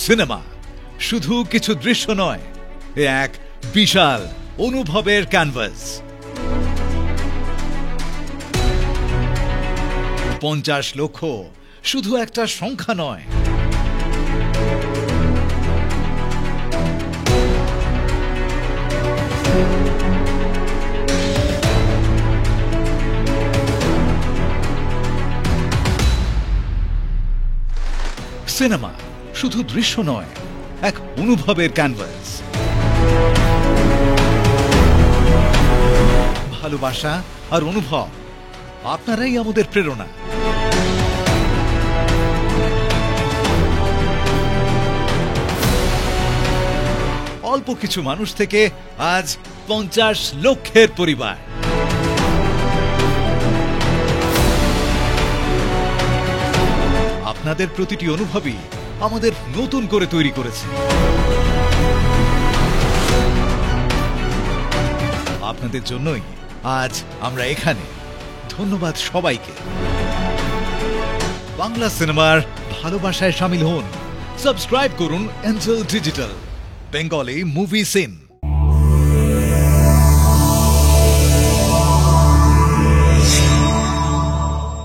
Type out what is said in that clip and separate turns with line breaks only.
Cinema শুধু কিছু দৃশ্য নয়, এক বিশাল অনুভবের ক্যানভাস। 50 লক্ষ শুধু একটা সংখ্যা নয়, সিনেমা শুধু দৃশ্য নয়, এক অনুভবের ক্যানভাস। ভালোবাসা আর অনুভব, আপনারাই আমাদের প্রেরণা। অল্প কিছু মানুষ থেকে আজ 50 লক্ষের পরিবার। আপনাদের প্রতিটি অনুভবই আমাদের নতুন করে তৈরি করেছে। আপনাদের জন্যই আজ আমরা এখানে। ধন্যবাদ সবাইকে। বাংলা সিনেমার ভালোবাসায় শামিল হন। সাবস্ক্রাইব করুন angel digital, Bengali movie scene.